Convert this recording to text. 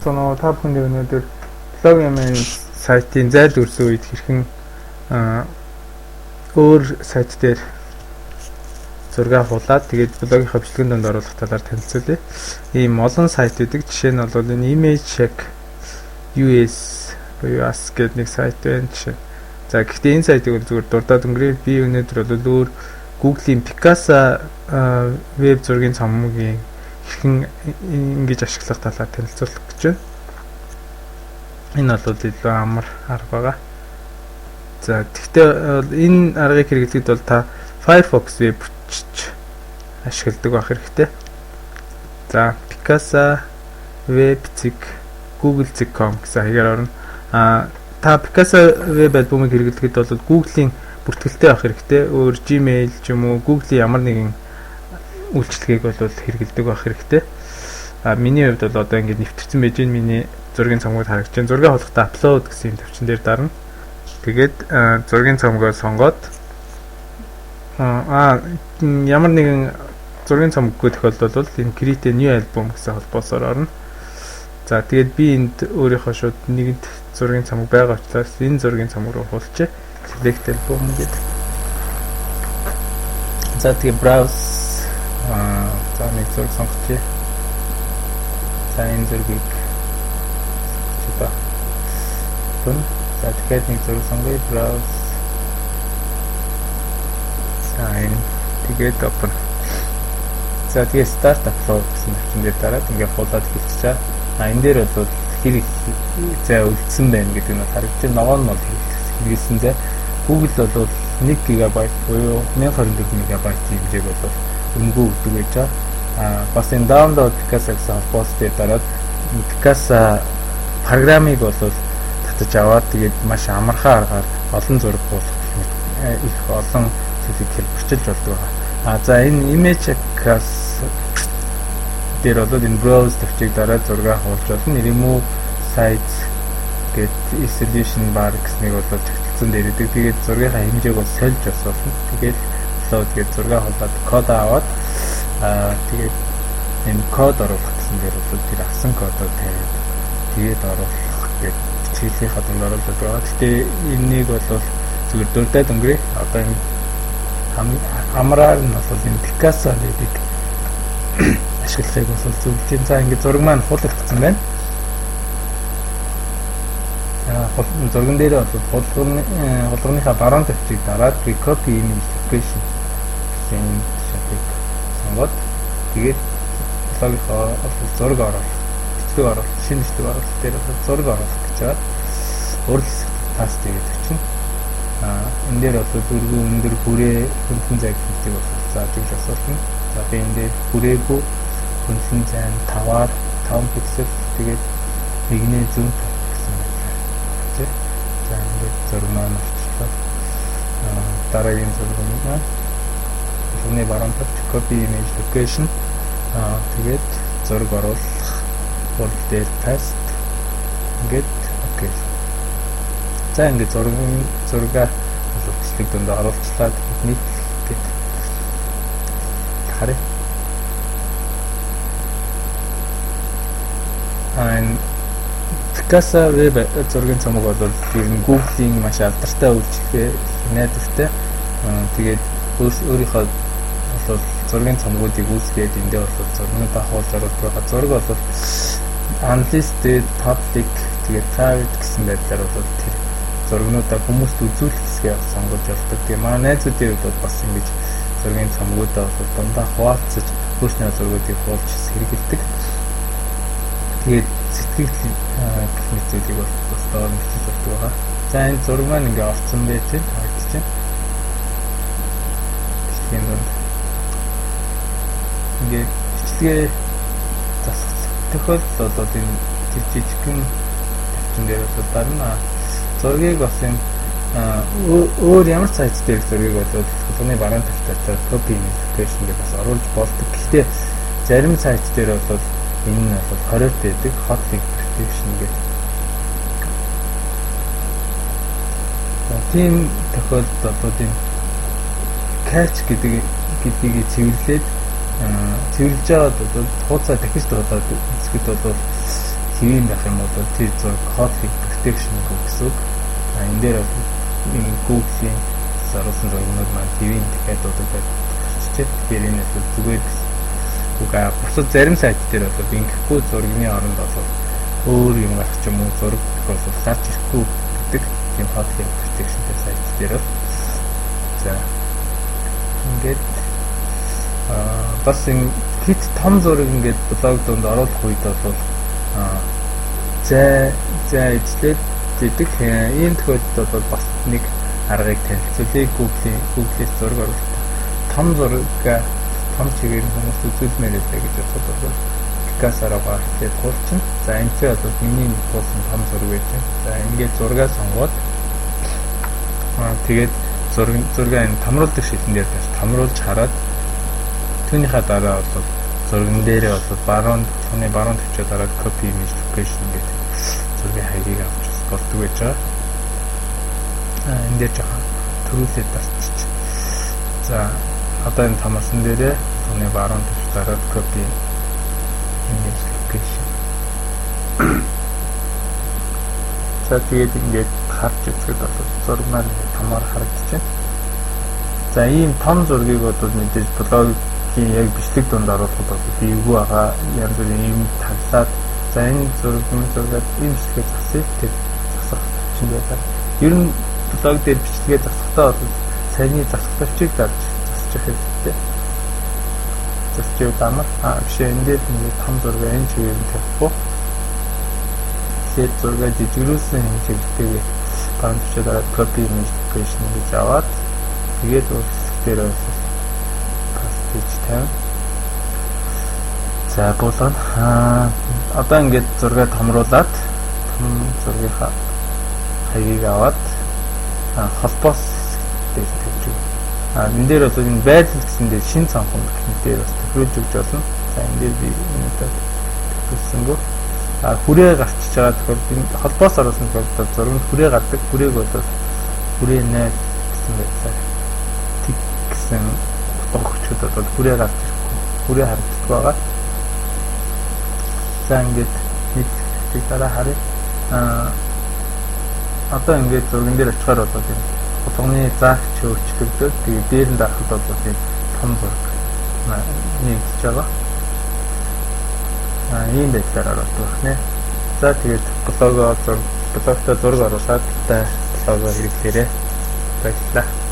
Та бүхэнд өнөөдөр блогийн маань сайтын зайл үрсэн үед хэрхэн өөр сайт дээр зураг авуулаад тэгээд блогийнхаа бичлэгэн донд оруулах талаар танилцуулъя. Ийм олон сайтуудыг жишээ нь бол энэ Image Check US буюу AS гэдэг нэг сайт байна жишээ. За гэхдээ энэ сайтыг зүгээр дурдаад өнгөрөе. Би өнөөдөр бол өөр Google-ийн Picasa веб зургийн цамгийн хэрхэн ингэж ашиглах талаар танилцуулах гэж байна. Энэ бол илүү амар арга байгаа. За гэхдээ энэ аргыг хэрэглэхэд бол та Firefox веб ашигладаг байх хэрэгтэй. За Picasa web.google.com гэсэн хаягаар орно. Та Picasa веб альбомыг хэрэглэхэд бол Google-ийн бүртгэлтэй байх хэрэгтэй. Өөр Gmail ч юм уу Google-ийн ямар нэгэн үйлчилгээг бол хэрэглэдэг байх хэрэгтэй. Миний хувьд бол одоо ингэ нэвтэрсэн байж гэн миний зургийн цамгууд харагдаж байна. Зургийг хуулахдаа upload гэсэн юм төвчин дээр дарна. Тэгээд зургийн цамгаа сонгоод ямар нэгэн зургийн цамггүй тохиолдолд энэ create a new album гэсэн холбоосоор орно. За тэгээд би энд өөрийнхөө шууд нэгэнт зургийн цамг байгаа учраас энэ зургийн цамг руу хуулчих. Select album гэдэг. За тэгээд browse за нэг зураг сонгочих. За энэ зургийг чита. За тэгээд нэг зураг сонгоё. Browse. За энэ тэгээд open. За тэгээд start upload гэсэн хэвчэн дээр дараад ингээд хуулаад хийчихээ. Энэ дээр бол хэрэг зай үлдсэн байна гэдэг нь харагдаж байна. Ногоон нь бол хэрэгсэн зай. Google бол 1 GB буюу 1024 MB хэмжээг бол өнгөө өгдөг байж байгаа. Бас энэ download Picasa гэсэн холбоос дээр дараад Picasa программыг бол татаж аваад тэгээд маш амархан аргаар олон зураг буулгах их олон зүйлийг хэлбэрчилж болдог байна. За энэ image check-аас дээр бол энэ browse төвчийг дараа зураг хуулж болно. Remove size гэдэг isolation bar гэснийг бол чагталсан дээр идэг. Тэгээд зургийнхаа хэмжээг бол сольж бас болно. Тэгээд upload гэдэг зураг хуулаад код аваад тэгээд энэ код оруулах гэсэн дээр бол тэр авсан кодоо тавиад тэгээд оруулах гэдэг бичгийн хаданд оруулдаг байгаа. Гэтэ энийг бол зүгээр дурдаад өнгөрье. Одоо энэ амраар нь бол энэ Picasa вебийг ашиглахыг бол зөвлөж байна. За ингэ зураг маань хуулагдсан байна. Зурган дээр бол хулгайныхаа баруун төвчийг дараад copy image location гэсэн шатыг сонгоод тэгээд блогийнхоо зураг оруулах, бичлэг оруулах, шинэ бичлэг оруулах дээр зураг оруулах гэж байгаа. Урал хэсэг таст гэдэг чинь. Энэ дээр бол дөрвөн өндөр хүрээ хөндлөн зай гэдэг бол зааж асуулт нь. За би энэ дээр хүрээгүй хөндлөн зай 5-аар 5 пиксел тэгээд нэгний зүүн гэсэн байна. За ингээд зураг маань орчлоо. Дараагийн зураг нь Оны баруун тавьж copy image location тэгээд зураг оруулах урал дээр paste ингээд окей. За ингээд зургаа бичлэг донд оруулчлаа нэг гэд харъя. Picasa веб зургийн цамаг бол ер нь Google-ийн маш алдартай үйлчилгээ найдвартай. Тэгээд өөрийнхөө бол зургийн цамгуудыг үүсгээд эндээ бол зургуудаа хуулж оруулах байгаа. Зураг бол unlisted, public, тэгээд private гэсэн байдлаар бол тэр зургуудаа хүмүүст үзүүлэх хэсгээ сонгож явуулдаг. Тэгээ манай найзуудын хувьд бол бас ингэж зургийн цамгуудаа бол дандаа хуваалцаж өөрсдөө зургуудыг хуулж хэрэгэлдэг. Тэгээд сэтгэл гэх мэт зүйлийг бол доор бичиж болдог байгаа. За энэ зураг маань ингээ орцсон байж байна. Харагдаж байна. Бичлэгийн донд ингээ бичлэгээ засах тохиолдолд бол энэ жижигхэн төвчин дээр бол дарна. Зургийг бас энэ өөр ямар сайт дээр зургийг бол хулгайны баруун тавьтаа copy location дээр бас оруулж болдог. Гэхдээ зарим сайт дээр бол энэ нь бол хориот байдаг hot link protection гэдэг. Тийм тохиолдолд бол энэ cache гэдгийг цэвэрлээд цэвэрлж байгаад бол хуудасаа дахиж дуудаад үзэхэд бол TV байх юм бол тэр зураг hot link protection гэсэн үг. Энэ дээр энэ Google-ийн заруулсан зургууд маань TV-ийн дахиад дуудагдаад гарчжээ. Тэгэхээр энэ бол зүгээр үгүй бусад зарим сайт дээр бол ингэхгүй зургийн оронд бол өөр юм гарах ч юм уу зураг бол гарч ирэхгүй гэдэг юм hot link protection сайт дээр бол за ингээд бас энэ хит том зураг ингээд блог донд оруулах үед бол за эзлээд гэдэг ийм тохиолдолд бол бас нэг аргыг танилцуулъя. Google-ийн зураг оруулалт том зураг том чигээр хүмүүс үзүүлмээр байлаа гэж боддог. Пикасараа гаргахыг хурцсан. За энэ ч бол миний болсон том зураг байж байна. За ингээд зургаа сонгоод тэгээд зургаа энэ тамруулдаг шилэн дээр тааш тамруулж хараад түүнийхээ дараа бол зурган дээрээ бол түүний баруун төвчөө дараад copy image location гэдэг зургийн хаягийг авч болдог гэж байгаа. Энд дээр жоохон төрүүлээд басчих. За одоо энэ тамарсан дээрээ түүний баруун төвч дараад copy image location. За тэгээд ингээд харж үзэхэд бол зураг маань томоор харагдчихэв. За ийм том зургийг бол мэдээж блогийн яг бичлэг донд оруулахад бол эвгүй байгаа. Янз бүрийн ийм таглаад за энэ зургийг ийм бичлэгээ засах тэр засах чинь байдаг. Ер нь блог дээр бичлэгээ засахдаа бол саяны засах тавчийг дарж засчих хэрэгтэй. Засчих дамар биш энэ дээр нэг том зураг энэ чигээр нь тавихгүй. Тэгээд зургаа жижигрүүлсэн хэмжээтэй баруун төвчөө дараад copy image location гэж аваад тэгээд дээр пастиж тавь. За болон одоо ингээд зургаа томруулаад зургийнхаа хаягийг аваад холбоос дээр тавьж өгье. Энэ дээр бол энэ байдал гэсэн дээр шин цанхан гэх дээр бас тохируулж өгч болно. За энэ дээр би өнөөдөр тохируулсангүй хүрээ гарчиж байгаа тохиолдолд холбоос оруулсан тохиолдолд зураг нь хүрээ гардаг. Хүрээг бол хүрээ 0 гэсэн байдлаар тэг гэсэн огчуд бол хүрээ гарч ирэхгүй. Хүрээ харагддаг байгаа. За ингээд нэг тэг дараа харъя. Одоо ингээд зурган дээр очихоор бол энэ утганы заагч өөрчлөгдөд тэгээ дээр нь дарахад бол энэ том зураг нэгдэж байгаа. Ийм байдлаар оруулах нэ. За тэгээд блогтой зураг оруулаад та блогоо хэрэглээрэй. Баярлалаа.